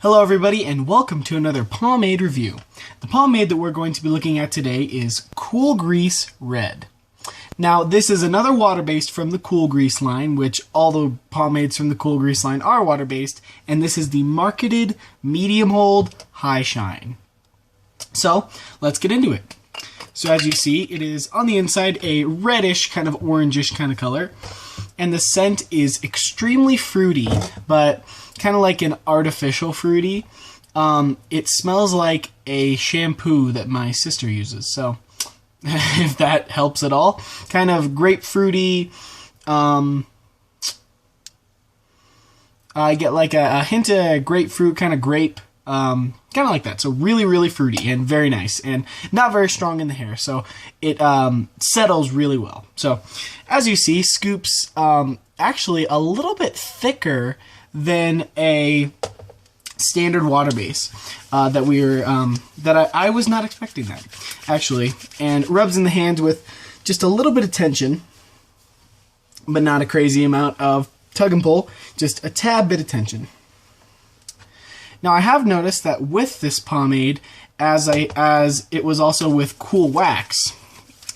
Hello everybody and welcome to another pomade review. The pomade that we're going to be looking at today is Cool Grease Red. Now this is another water-based from the Cool Grease line, which all the pomades from the Cool Grease line are water-based, and this is the marketed medium hold high shine. So let's get into it. So as you see, it is on the inside a reddish kind of orangish kind of color, and the scent is extremely fruity, but kind of like an artificial fruity. It smells like a shampoo that my sister uses, so if that helps at all. Kind of grapefruity. I get like a hint of grapefruit, kind of grape, kind of like that. So really, really fruity and very nice, and not very strong in the hair, so it settles really well. So as you see, scoops actually a little bit thicker than a standard water base that I was not expecting that actually, and rubs in the hands with just a little bit of tension, but not a crazy amount of tug and pull, just a tad bit of tension. Now I have noticed that with this pomade, as it was also with Cool Wax,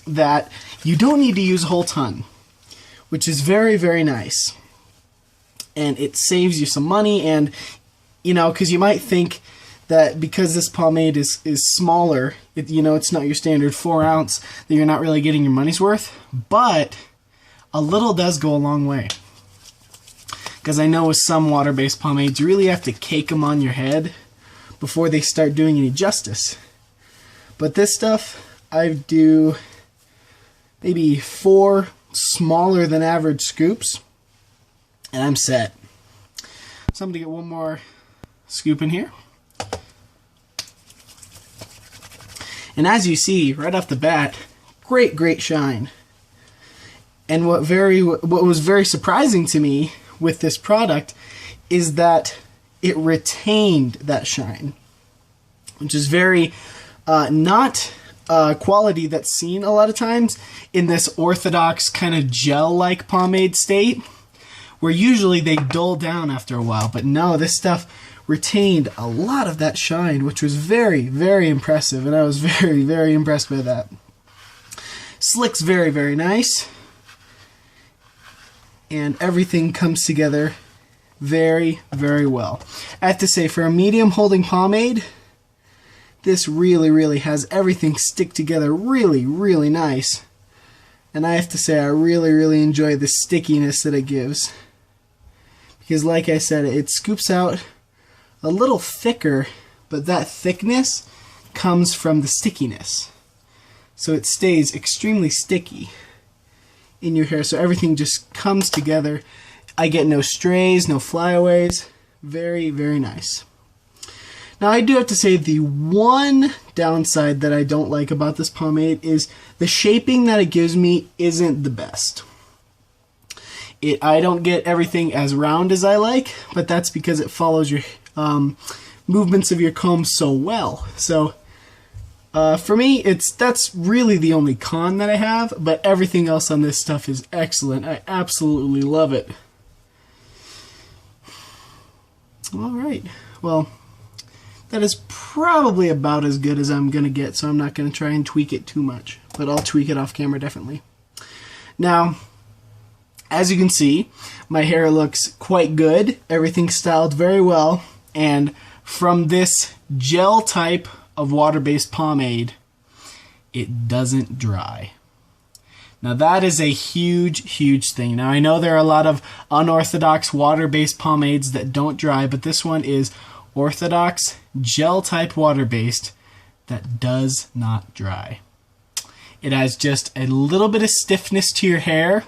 that you don't need to use a whole ton, which is very, very nice. And it saves you some money, and you know, because you might think that because this pomade is smaller, it's not your standard 4 ounce, that you're not really getting your money's worth, but a little does go a long way. Because I know with some water-based pomades, you really have to cake them on your head before they start doing any justice. But this stuff, I do maybe 4 smaller than average scoops, and I'm set. So I'm going to get one more scoop in here. And as you see, right off the bat, great shine. And what was very surprising to me with this product is that it retained that shine, which is very not quality that's seen a lot of times in this orthodox kind of gel-like pomade state, where usually they dull down after a while. But no, this stuff retained a lot of that shine, which was very, very impressive, and I was very, very impressed by that. Slicks very, very nice, and everything comes together very, very well. I have to say, for a medium holding pomade, this really, really has everything stick together really, really nice. And I have to say, I really, really enjoy the stickiness that it gives. Because like I said, it scoops out a little thicker, but that thickness comes from the stickiness. So it stays extremely sticky in your hair, so everything just comes together. I get no strays, no flyaways. Very, very nice. Now I do have to say, the one downside that I don't like about this pomade is the shaping that it gives me isn't the best. I don't get everything as round as I like, but that's because it follows your movements of your comb so well. So for me, that's really the only con that I have, but everything else on this stuff is excellent. I absolutely love it. Alright, well, that is probably about as good as I'm going to get, so I'm not going to try and tweak it too much, but I'll tweak it off camera definitely. Now, as you can see, my hair looks quite good. Everything's styled very well, and from this gel type of water-based pomade, it doesn't dry. Now that is a huge thing. Now I know there are a lot of unorthodox water-based pomades that don't dry, but this one is orthodox gel type water-based that does not dry. It has just a little bit of stiffness to your hair,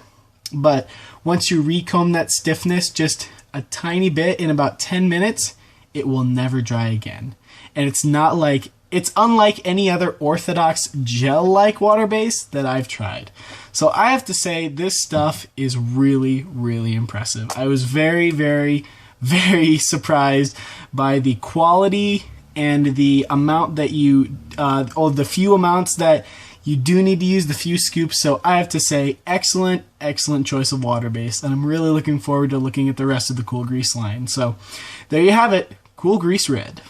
but once you recomb that stiffness just a tiny bit in about 10 minutes, it will never dry again. And it's unlike any other orthodox gel-like water base that I've tried. So I have to say, this stuff is really, really impressive. I was very, very, very surprised by the quality and the amount that the few amounts that you do need to use, the few scoops. So I have to say, excellent choice of water base, and I'm really looking forward to looking at the rest of the Cool Grease line. So there you have it. Cool Grease Red.